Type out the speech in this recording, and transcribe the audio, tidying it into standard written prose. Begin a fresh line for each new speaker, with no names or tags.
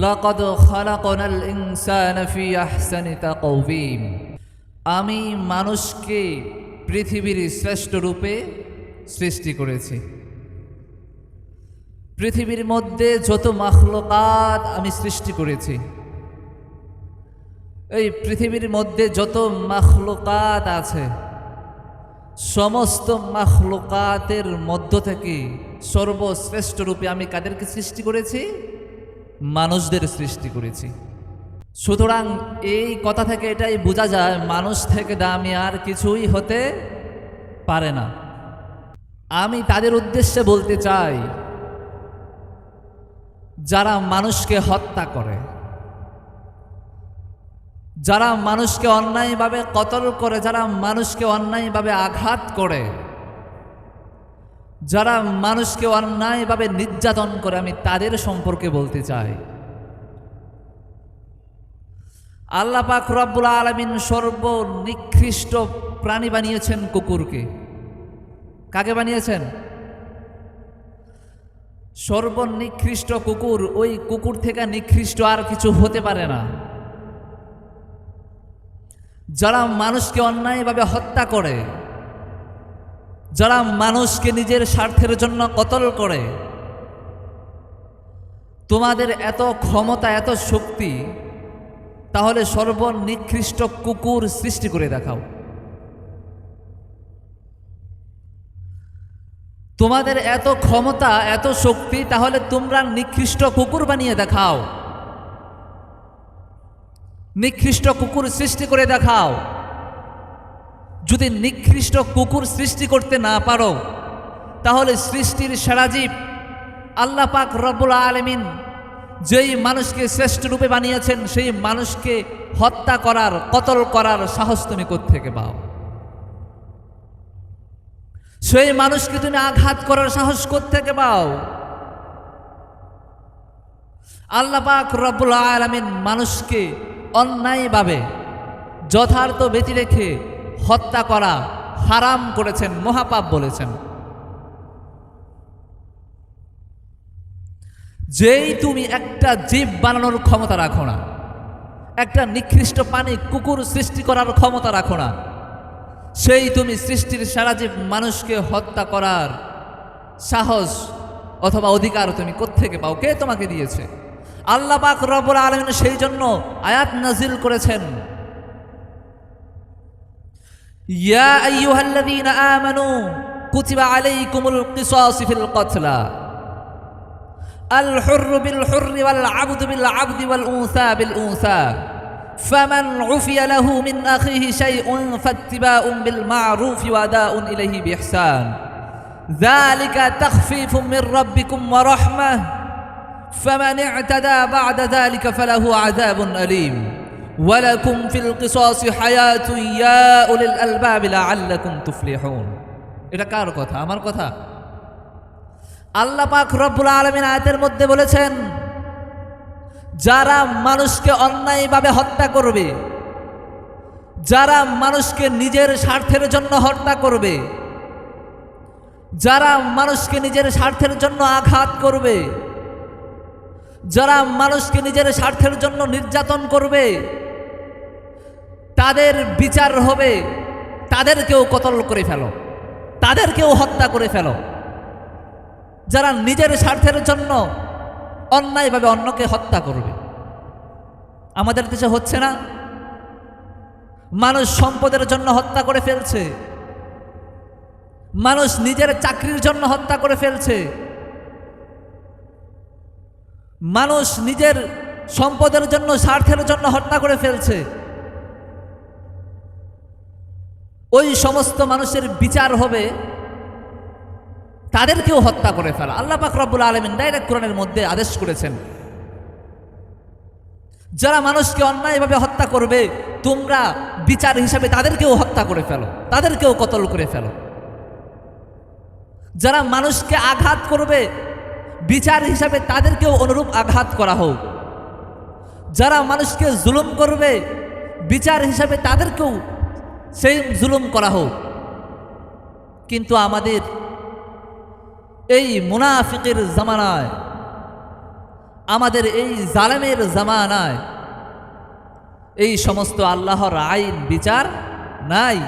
লাকাদ খালাকনাল ইনসানা ফি আহসানি তাকওয়িম। আমি মানুষকে পৃথিবীর শ্রেষ্ঠ রূপে সৃষ্টি করেছি। পৃথিবীর মধ্যে যত মাখলুকাত আমি সৃষ্টি করেছি, এই পৃথিবীর মধ্যে যত মাখলুকাত আছে, সমস্ত মাখলুকাতের মধ্য থেকে সর্বশ্রেষ্ঠ রূপে আমি কাদেরকে সৃষ্টি করেছি? মানুষদের সৃষ্টি করেছি। সুতরাং এই কথা থেকে এটাই বোঝা যায়, মানুষ থেকে দামি আর কিছুই হতে পারে না। আমি তাদের উদ্দেশ্যে বলতে চাই, যারা মানুষকে হত্যা করে, যারা মানুষকে অন্যায়ভাবে কতল করে, যারা মানুষকে অন্যায়ভাবে আঘাত করে, যারা মানুষকে অন্যায়ভাবে নির্যাতন করে, আমি তাদের সম্পর্কে বলতে চাই। আল্লাহ পাক রব্বুল আলামিন সর্বনিকৃষ্ট প্রাণী বানিয়েছেন কুকুরকে। কাকে বানিয়েছেন? সর্বনিকৃষ্ট কুকুর। ওই কুকুর থেকে নিকৃষ্ট আর কিছু হতে পারে না। যারা মানুষকে অন্যায়ভাবে হত্যা করে, যারা মানুষকে নিজের স্বার্থের জন্য কতল করে, তোমাদের এত ক্ষমতা, এত শক্তি, তাহলে সর্বনিকৃষ্ট কুকুর সৃষ্টি করে দেখাও। তোমাদের এত ক্ষমতা, এত শক্তি, তাহলে তোমরা নিকৃষ্ট কুকুর বানিয়ে দেখাও, নিকৃষ্ট কুকুর সৃষ্টি করে দেখাও। যদি নিকৃষ্ট কুকুর সৃষ্টি করতে না পারো, তাহলে সৃষ্টির সেরা জীব আল্লাহ পাক রব্বুল আলামিন যেই মানুষকে শ্রেষ্ঠ রূপে বানিয়েছেন, সেই মানুষকে হত্যা করার, কতল করার সাহস তুমি কোত্থেকে পাও? সেই মানুষকে তুমি আঘাত করার সাহস কোত্থেকে পাও? আল্লাহ পাক রব্বুল আলামিন মানুষকে অন্যায়ভাবে যথার্থ ব্যতি রেখে হত্যা করা হারাম করেছেন, মহাপাপ বলেছেন। যেই তুমি একটা জীব বানানোর ক্ষমতা রাখো না, একটা নিকৃষ্ট প্রাণী কুকুর সৃষ্টি করার ক্ষমতা রাখো না, সেই তুমি সৃষ্টির সারা জীব মানুষকে হত্যা করার সাহস অথবা অধিকার তুমি কোত্থেকে পাও? কে তোমাকে দিয়েছে? আল্লাহ পাক রব্বুল আলামিন সেই জন্য আয়াত নাজিল করেছেন, ইয়া আইয়ুহাল্লাযীনা আমানু কুতিবা আলাইকুমুল কিসাসু ফিল কতলা আল হুররু বিল হুররি ওয়াল আবদু বিল আবদি ওয়াল উনসা বিল উনসা ফামান উফিয়া লাহু মিন আখিহি শাইউন ফাত্তিবাউন বিল মা'রুফ ওয়া আদাউন ইলাইহি বিইহসান যালিকা তাখফীফুম মির রাব্বিকুম ওয়া রাহমাহ ফামান ই'তাদা বা'দা যালিকা ফালাহু আযাবুন আলীম ওয়া লাকুম ফিল কিসাসি হায়াতুন ইয়া উলিল আলবাব লাআল্লাকুম তুফলিহুন। এটা কার কথা? আমার কথা? আল্লাহ পাক রব্বুল আলামিন আয়াতের মধ্যে বলেছেন, যারা মানুষকে অন্যায়ভাবে হত্যা করবে, যারা মানুষকে নিজের স্বার্থের জন্য হত্যা করবে, যারা মানুষকে নিজের স্বার্থের জন্য আঘাত করবে, যারা মানুষকে নিজের স্বার্থের জন্য নির্যাতন করবে, তাদের বিচার হবে, তাদেরকেও কতল করে ফেলো, তাদেরকেও হত্যা করে ফেলো। যারা নিজের স্বার্থের জন্য অন্যায়ভাবে অন্যকে হত্যা করবে। আমাদের দেশে হচ্ছে না? মানুষ সম্পদের জন্য হত্যা করে ফেলছে, মানুষ নিজের চাকরির জন্য হত্যা করে ফেলছে, মানুষ নিজের সম্পদের জন্য, স্বার্থের জন্য হত্যা করে ফেলছে। ওই সমস্ত মানুষের বিচার হবে, তাদেরকেও হত্যা করে ফেলা। আল্লাহ পাক রব্বুল আলামিন ডাইরেক্ট কোরআনের মধ্যে আদেশ করেছেন, যারা মানুষকে অন্যায়ভাবে হত্যা করবে, তোমরা বিচার হিসাবে তাদেরকেও হত্যা করে ফেলো, তাদেরকেও কতল করে ফেলো। যারা মানুষকে আঘাত করবে, বিচার হিসাবে তাদেরকেও অনুরূপ আঘাত করা হোক। যারা মানুষকে জুলুম করবে, বিচার হিসাবে তাদেরকেও সেই জুলুম করা হোক। কিন্তু আমাদের এই মুনাফিকের জামানায় আমাদের এই জালেমের জামানায় এই সমস্ত আল্লাহর আইন বিচার নাই।